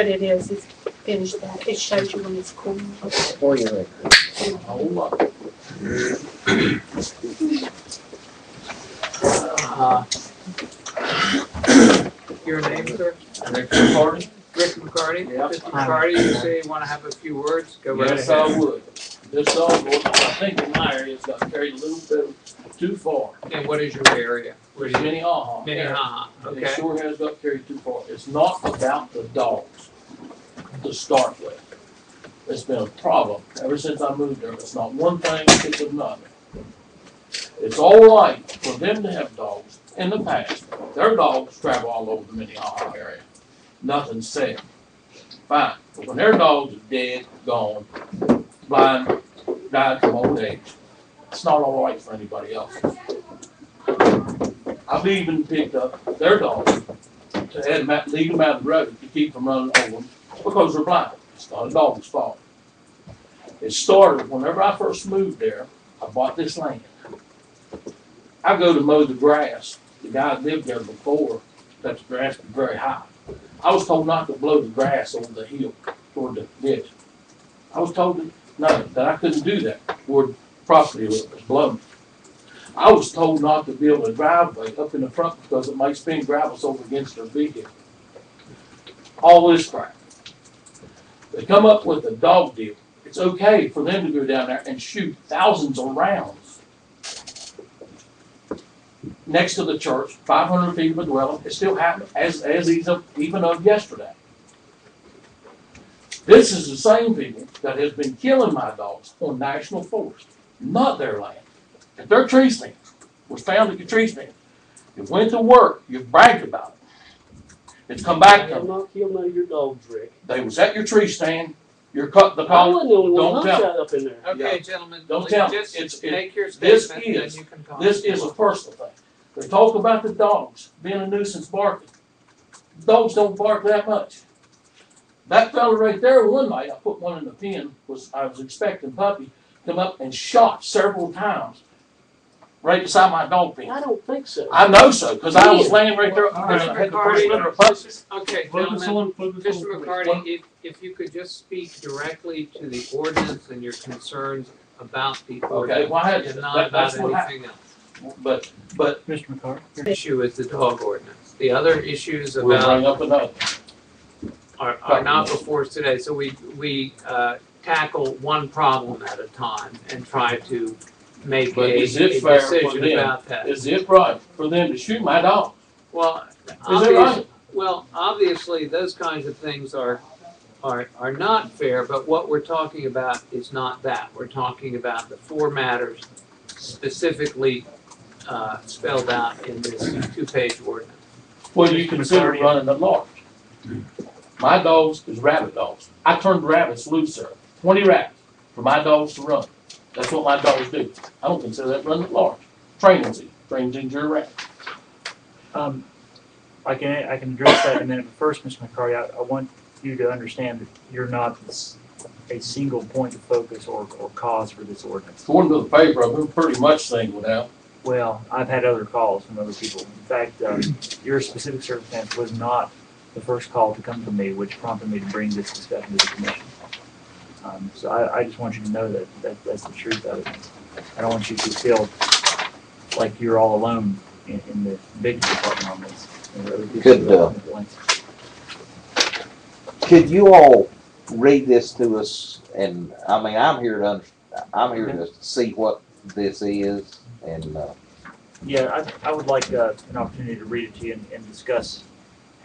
But it is, it's finished that. It shows you when it's cool. For your record. Hold on. Your name, sir? Rick McCarty? Rick McCarty? Yeah. Mr. McCarty, you say you want to have a few words? Go right Yes, ahead. I would. This dog ordinance, I think in my area, has got carried a little bit too far. And what is your area? Where do you? Minnehaha. Minnehaha, And okay. it sure has got carried too far. It's not about the dogs to start with. It's been a problem ever since I moved there. It's not one thing, it's another. It's all right for them to have dogs in the past. Their dogs travel all over the Minnehaha area. Nothing said. Fine. But when their dogs are dead, gone, blind, died from old age, it's not all right for anybody else. I've even picked up their dogs to lead them out of the road to keep from running over them because they're blind. It's not a dog's fault. It started whenever I first moved there. I bought this land. I go to mow the grass. The guy lived there before. That the grass was very high. I was told not to blow the grass over the hill toward the ditch. I was told that I couldn't do that where the property was blown. I was told not to build a driveway up in the front because it might spin gravels over against their vehicle. All this crap. They come up with a dog deal. It's okay for them to go down there and shoot thousands of rounds next to the church, 500 feet of a dwelling. It still happened as even of yesterday. This is the same people that has been killing my dogs on national forest, not their land. If their tree stand was found at your tree stand, you went to work, you bragged about it. It's come back to I'm them. not killing none of your dogs, Rick. They was at your tree stand. You're cut the I call. wasn't the only one Don't that tell. shot up in there. Okay, Yeah. gentlemen, Don't please tell me. just make your this statement, is- then you can talk. This is a personal thing. They talk about the dogs being a nuisance barking. Dogs don't bark that much. That fella right there one night, I put one in the pen, I was expecting puppy, come up and shot several times right beside my dog pen. I don't think so. I know so, because I was laying right there. All I right, had the first litter of puppies. Okay, Focus gentlemen, on, focus Mr. on. McCarty, if you could just speak directly to the ordinance and your concerns about the ordinance, well, I had and to. not That's about what anything else. But Mr. McCarty. The issue is the dog ordinance. The other issues we'll about bring up another. are not before us today, so we tackle one problem at a time and try to make But a is it fair for decision them? about that. Is it right for them to shoot my dog? Well, Is it right? obviously, those kinds of things are not fair, but what we're talking about is not that. We're talking about the four matters specifically spelled out in this two-page ordinance. Well, you consider running at large. My dogs is rabbit dogs. I turned rabbits loose, sir. 20 rabbits for my dogs to run. That's what my dogs do. I don't consider that running at large. Training's your rabbit. I can address that in a minute, but first, Mr. McCarty, I want you to understand that you're not a single point of focus or cause for this ordinance. According to the paper, I've been pretty much singled out. Well, I've had other calls from other people. In fact, your specific circumstance was not the first call to come from me, which prompted me to bring this discussion to the commission. So I just want you to know that that's the truth of it. I don't want you to feel like you're all alone in the big department on this. Could you all read this to us? And I mean, I'm here to see what this is, and yeah, I would like an opportunity to read it to you and discuss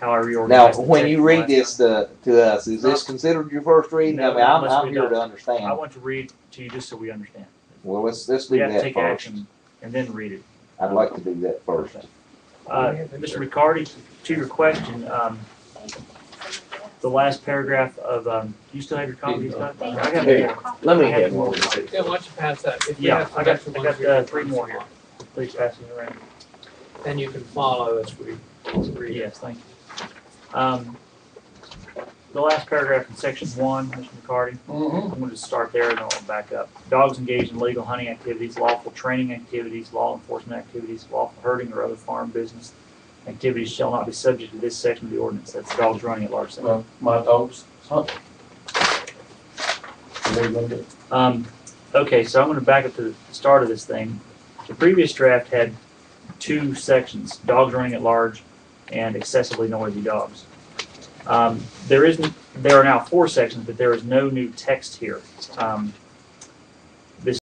how I reorganize. now, when you read this to us, is this considered your first reading? No, I mean, unless I'm we here don't. to I understand. want to read to you just so we understand. Well, let's do We have to that take first. action and then read it. I'd like to do that first. Mr. Riccardi, to your question, the last paragraph of, do you still have your copies? I got Here, more. let me I have get more. one. Yeah, why don't you pass that? If you Yeah, have I got special ones, you can 3 more here. Please pass it around. Then you can follow as we read. Yes, thank you. The last paragraph in section 1, Mr. McCarty, I'm going to start there and then I'll back up. Dogs engaged in legal hunting activities, lawful training activities, law enforcement activities, lawful herding or other farm business, activities shall not be subject to this section of the ordinance. That's dogs running at large. Well, my dogs hunt. What are you gonna do? Okay, so I'm going to back up to the start of this thing. The previous draft had two sections: dogs running at large and excessively noisy dogs. There are now 4 sections, but there is no new text here.